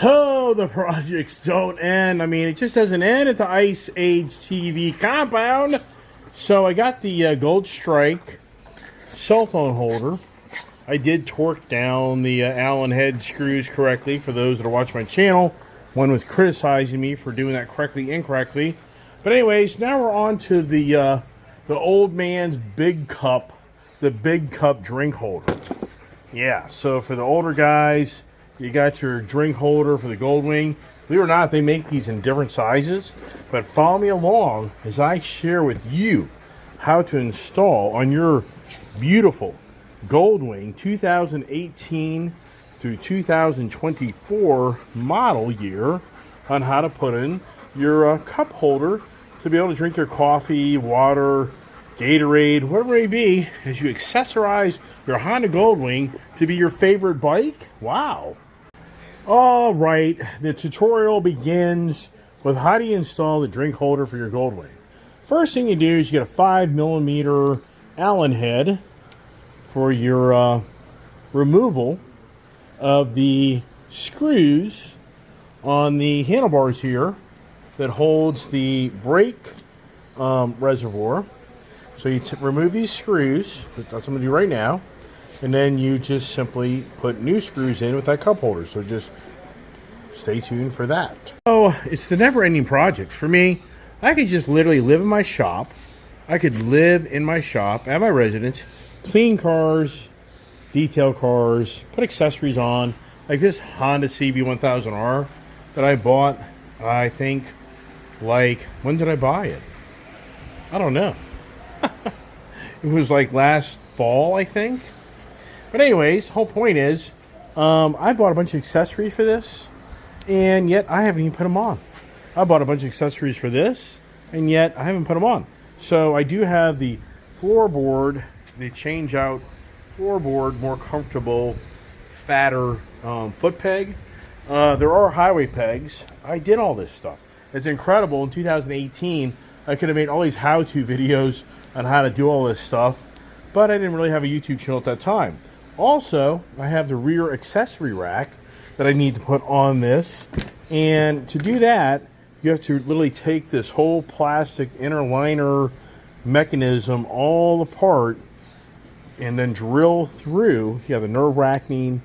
Oh, the projects don't end. I mean, it just doesn't end at the Ice Age TV compound. So I got the Gold Strike cell phone holder. I did torque down the Allen head screws correctly for those that are watching my channel. One was criticizing me for doing that correctly, incorrectly. But anyways, now we're on to the old man's big cup, the big cup drink holder. Yeah, so for the older guys, you got your drink holder for the Goldwing. Believe it or not, they make these in different sizes. But follow me along as I share with you how to install on your beautiful Goldwing 2018 through 2024 model year on how to put in your cup holder to be able to drink your coffee, water, Gatorade, whatever it may be, as you accessorize your Honda Goldwing to be your favorite bike. Wow. All right, the tutorial begins with how do you install the drink holder for your Goldwing. First thing you do is you get a 5mm Allen head for your removal of the screws on the handlebars here that holds the brake reservoir. So you remove these screws, that's what I'm going to do right now, and then you just simply put new screws in with that cup holder. So just stay tuned for that. So it's the never-ending project. For me, I could just literally live in my shop. I could live in my shop at my residence, clean cars, detail cars, put accessories on, like this Honda CB1000R that I bought, I think, like, when did I buy it? I don't know. It was like last fall, I think. But anyways, whole point is, I bought a bunch of accessories for this, and yet I haven't even put them on. I bought a bunch of accessories for this, and yet I haven't put them on. So I do have the floorboard, the change out floorboard, more comfortable, fatter foot peg. There are highway pegs. I did all this stuff. It's incredible. In 2018, I could have made all these how-to videos on how to do all this stuff, but I didn't really have a YouTube channel at that time. Also, I have the rear accessory rack that I need to put on this, and to do that, you have to literally take this whole plastic inner liner mechanism all apart and then drill through. The nerve-wracking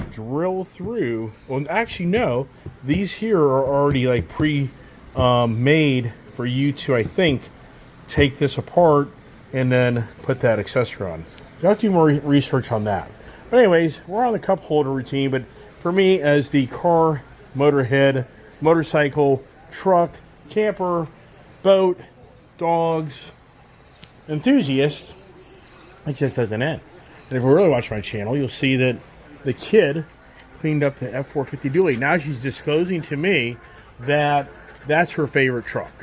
drill through. Well, actually, no, these here are already like pre-made for you to, I think, take this apart and then put that accessory on. So I have to do more research on that. But anyways, we're on the cup holder routine. But for me, as the car, motorhead, motorcycle, truck, camper, boat, dogs enthusiast, it just doesn't end. And if you really watch my channel, you'll see that the kid cleaned up the F450 dually. Now she's disclosing to me that that's her favorite truck.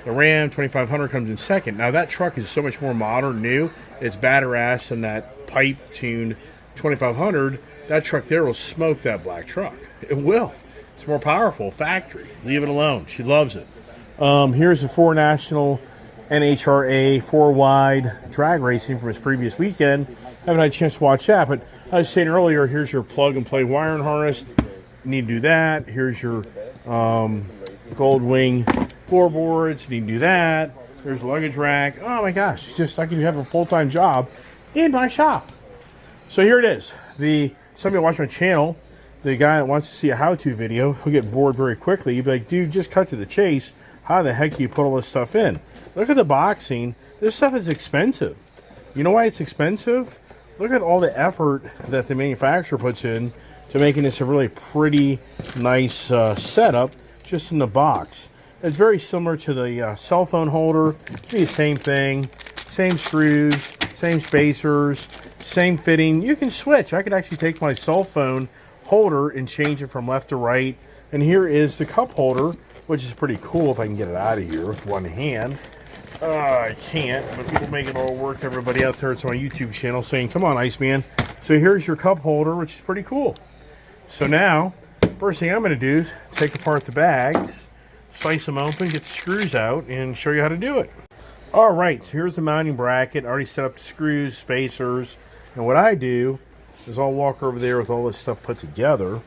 The Ram 2500 comes in second. Now that truck is so much more modern, new. It's badass than that pipe-tuned 2500. That truck there will smoke that black truck. It will. It's more powerful, factory. Leave it alone. She loves it. Here's the 4 National NHRA 4-wide drag racing from his previous weekend. Haven't had a chance to watch that, but I was saying earlier, here's your plug-and-play wiring harness. You need to do that. Here's your Goldwing floorboards. You need to do that. There's a luggage rack. Oh my gosh, it's just I can have a full-time job in my shop. So here it is. Somebody watch my channel, the guy that wants to see a how-to video, he'll get bored very quickly. He'll be like, dude, just cut to the chase. How the heck do you put all this stuff in? Look at the boxing. This stuff is expensive. You know why it's expensive? Look at all the effort that the manufacturer puts in to making this a really pretty nice setup just in the box. It's very similar to the cell phone holder. It's the same thing. Same screws, same spacers, same fitting. You can switch. I could actually take my cell phone holder and change it from left to right. And here is the cup holder, which is pretty cool if I can get it out of here with one hand. I can't, but people make it all work. Everybody out there, it's on my YouTube channel saying, come on, Iceman. So here's your cup holder, which is pretty cool. So now, first thing I'm going to do is take apart the bags, slice them open, get the screws out, and show you how to do it. All right, so here's the mounting bracket. I already set up the screws, spacers, and what I do is I'll walk over there with all this stuff put together,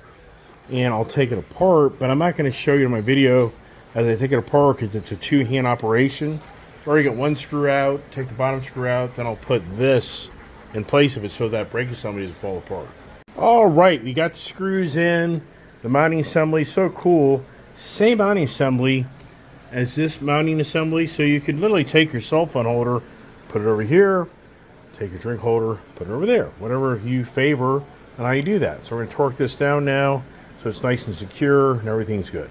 and I'll take it apart, but I'm not going to show you in my video as I take it apart because it's a two-hand operation. I've already got one screw out, take the bottom screw out, then I'll put this in place of it so that brake assembly doesn't fall apart. All right, we got the screws in, the mounting assembly, so cool. Same mounting assembly as this mounting assembly, so you could literally take your cell phone holder, put it over here, take your drink holder, put it over there, whatever you favor and how you do that. So we're going to torque this down now so it's nice and secure and everything's good.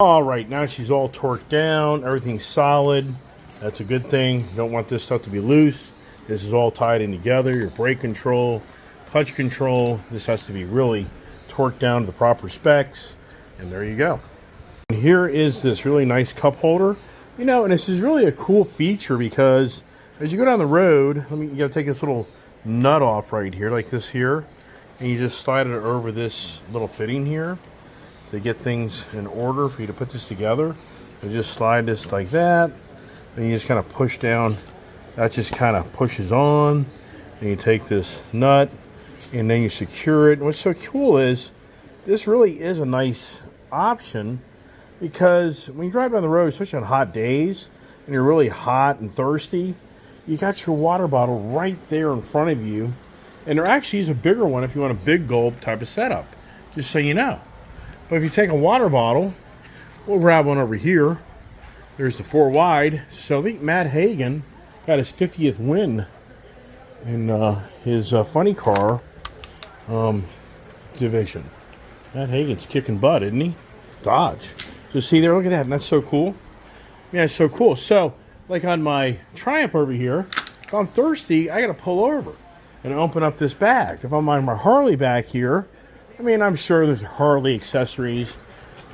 All right, now she's all torqued down, everything's solid. That's a good thing. You don't want this stuff to be loose. This is all tied in together, your brake control, clutch control. This has to be really torqued down to the proper specs, and there you go. And here is this really nice cup holder. You know, and this is really a cool feature because as you go down the road, you gotta take this little nut off right here, like this here, and you just slide it over this little fitting here to get things in order for you to put this together. You just slide this like that, and you just kind of push down. That just kind of pushes on, and you take this nut, and then you secure it. And what's so cool is this really is a nice option because when you drive down the road, especially on hot days, and you're really hot and thirsty, you got your water bottle right there in front of you. And there actually is a bigger one if you want a big gulp type of setup, just so you know. But if you take a water bottle, we'll grab one over here. There's the 4 wide. So I think Matt Hagan got his 50th win in his funny car division. Matt Hagan's kicking butt, isn't he? Dodge. So see there, look at that. And that's so cool. Yeah, it's so cool. So, like on my Triumph over here, if I'm thirsty, I got to pull over and open up this bag. If I'm on my Harley back here, I mean, I'm sure there's Harley accessories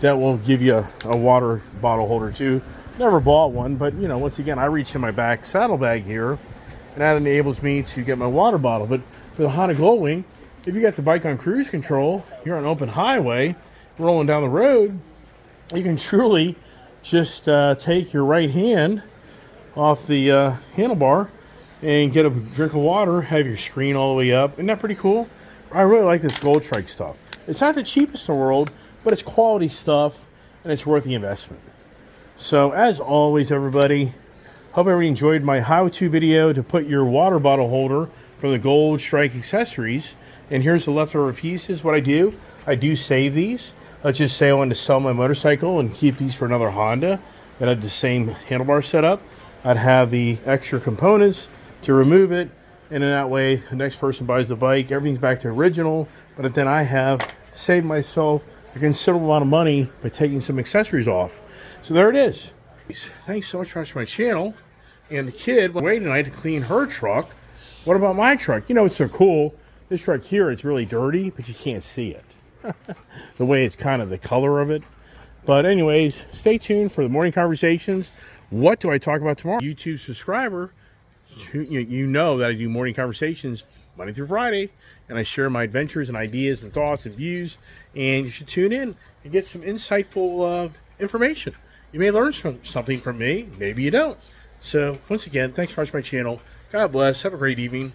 that will give you a water bottle holder too. Never bought one, but you know, once again, I reach in my back saddlebag here, and that enables me to get my water bottle. But for the Honda Goldwing, if you got the bike on cruise control, you're on open highway, rolling down the road, you can truly just take your right hand off the handlebar and get a drink of water, have your screen all the way up. Isn't that pretty cool? I really like this Gold Strike stuff. It's not the cheapest in the world, but it's quality stuff, and it's worth the investment. So, as always, everybody, hope everybody enjoyed my how-to video to put your water bottle holder from the Gold Strike accessories. And here's the leftover pieces. What I do save these. Let's just say I wanted to sell my motorcycle and keep these for another Honda that had the same handlebar setup. I'd have the extra components to remove it, and in that way, the next person buys the bike, everything's back to original, but then I have saved myself a considerable amount of money by taking some accessories off. So there it is. Thanks so much for watching my channel. And the kid went away tonight to clean her truck. What about my truck? You know, it's so cool. This truck here, it's really dirty, but you can't see it. The way it's kind of the color of it. But anyways, stay tuned for the morning conversations. What do I talk about tomorrow? YouTube subscriber, you know that I do morning conversations Monday through Friday, and I share my adventures and ideas and thoughts and views, and you should tune in and get some insightful information. You may learn something from me, maybe you don't. So once again, thanks for watching my channel. God bless. Have a great evening.